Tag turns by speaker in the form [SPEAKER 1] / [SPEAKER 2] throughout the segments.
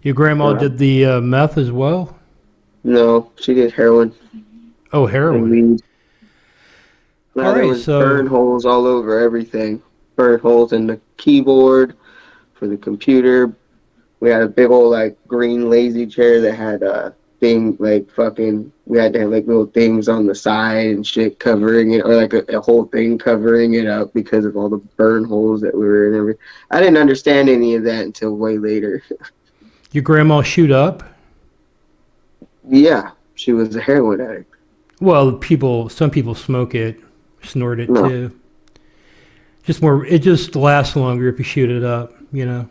[SPEAKER 1] Your grandma
[SPEAKER 2] Uh,
[SPEAKER 1] did the meth as well?
[SPEAKER 2] no, she did heroin
[SPEAKER 1] Oh,
[SPEAKER 2] and
[SPEAKER 1] heroin.
[SPEAKER 2] weed.
[SPEAKER 1] All
[SPEAKER 2] Now there
[SPEAKER 1] right,
[SPEAKER 2] was burn
[SPEAKER 1] so
[SPEAKER 2] holes all over everything. Burn holes in the keyboard for the computer. We had a big old like green lazy chair that had a thing like fucking. We had to have like little things on the side and shit covering it, or like a whole thing covering it up because of all the burn holes that we were in. I didn't understand any of that until way later.
[SPEAKER 1] your grandma shoot up?
[SPEAKER 2] Yeah, she was a heroin addict.
[SPEAKER 1] Well, some people smoke it, snort it
[SPEAKER 2] No,
[SPEAKER 1] too. Just more, it just lasts longer if you shoot it up, you know.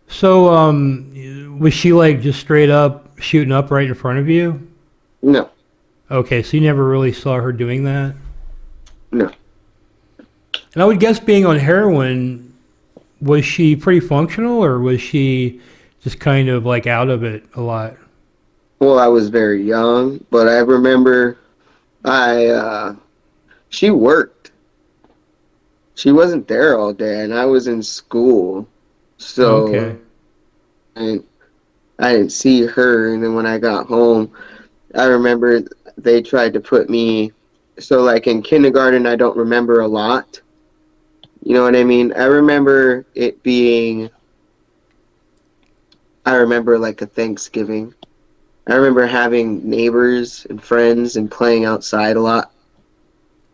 [SPEAKER 1] So, was she like just straight up shooting up right in front of you?
[SPEAKER 2] no,
[SPEAKER 1] Okay, so you never really saw her doing that.
[SPEAKER 2] no.
[SPEAKER 1] And I would guess being on heroin, was she pretty functional or was she just kind of like out of it a lot?
[SPEAKER 2] Well, I was very young, but I remember I she worked. She wasn't there all day, and I was in school,
[SPEAKER 1] Okay.
[SPEAKER 2] so and I didn't see her. And then when I got home, I remember they tried to put me. So like in kindergarten, I don't remember a lot. You know what I mean? I remember it being. I remember like a Thanksgiving. I remember having neighbors and friends and playing outside a lot.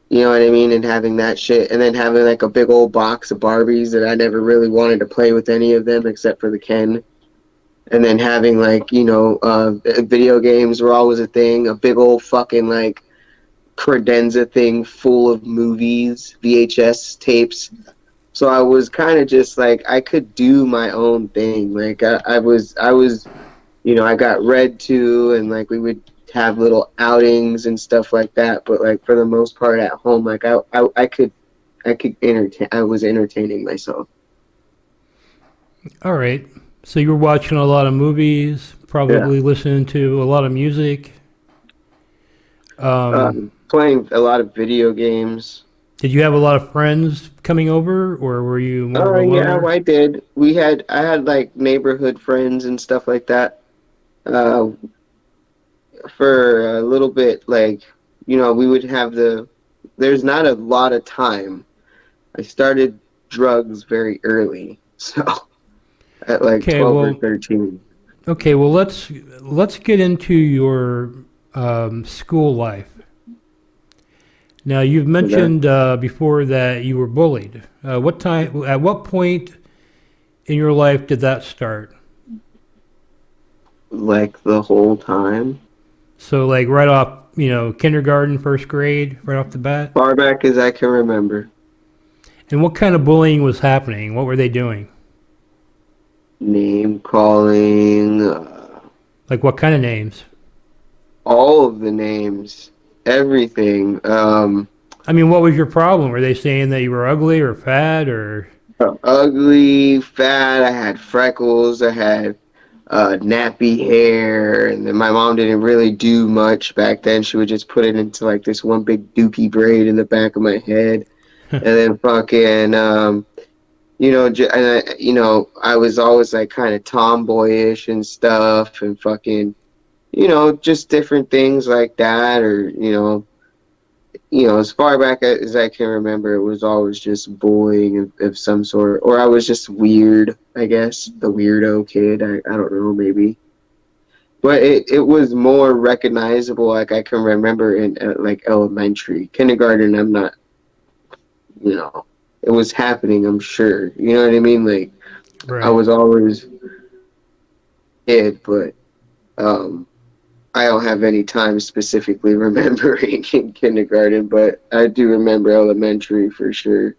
[SPEAKER 2] You know what I mean? And having that shit, and then having like a big old box of Barbies that I never really wanted to play with any of them except for the Ken. And then having like, video games were always a thing. A big old fucking like credenza thing full of movies, VHS tapes. So I was kind of just like I could do my own thing. Like I got read to, and like we would have little outings and stuff like that. But like for the most part at home, like I could entertain. I was entertaining myself.
[SPEAKER 1] All right. So you were watching a lot of movies,
[SPEAKER 2] Yeah.
[SPEAKER 1] probably listening to a lot of music. Um,
[SPEAKER 2] Playing a lot of video games.
[SPEAKER 1] did you have a lot of friends coming over, or were you more of a
[SPEAKER 2] Yeah,
[SPEAKER 1] loner?
[SPEAKER 2] I did. I had like neighborhood friends and stuff like that. Uh, for a little bit, like, we would have there's not a lot of time. I started drugs very early, so at like
[SPEAKER 1] Okay,
[SPEAKER 2] 12 or
[SPEAKER 1] well,
[SPEAKER 2] 13.
[SPEAKER 1] let's get into your school life. Now, you've
[SPEAKER 2] Okay.
[SPEAKER 1] mentioned before that you were bullied. At what point in your life did that start?
[SPEAKER 2] Like the whole time.
[SPEAKER 1] So, like right off, kindergarten, first grade, right off the bat.
[SPEAKER 2] Far back as I can remember.
[SPEAKER 1] And what kind of bullying was happening? What were they doing?
[SPEAKER 2] Name calling,
[SPEAKER 1] Like what kind of names?
[SPEAKER 2] all of the names, everything.
[SPEAKER 1] I mean, what was your problem? Were they saying that you were ugly or fat or?
[SPEAKER 2] Ugly, fat. I had freckles. I had nappy hair, and then my mom didn't really do much back then. She would just put it into like this one big dookie braid in the back of my head, and then fucking, I was always like kind of tomboyish and stuff, and fucking, just different things like that, or as far back as I can remember, it was always just bullying of some sort, or I was just weird, I guess, the weirdo kid. I don't know, maybe. But it was more recognizable, like I can remember in like elementary, kindergarten. I'm not, it was happening. I'm sure, you know what I mean. Like I
[SPEAKER 1] Right.
[SPEAKER 2] was always kid, but um, I don't have any time specifically remembering in kindergarten, but I do remember elementary for sure.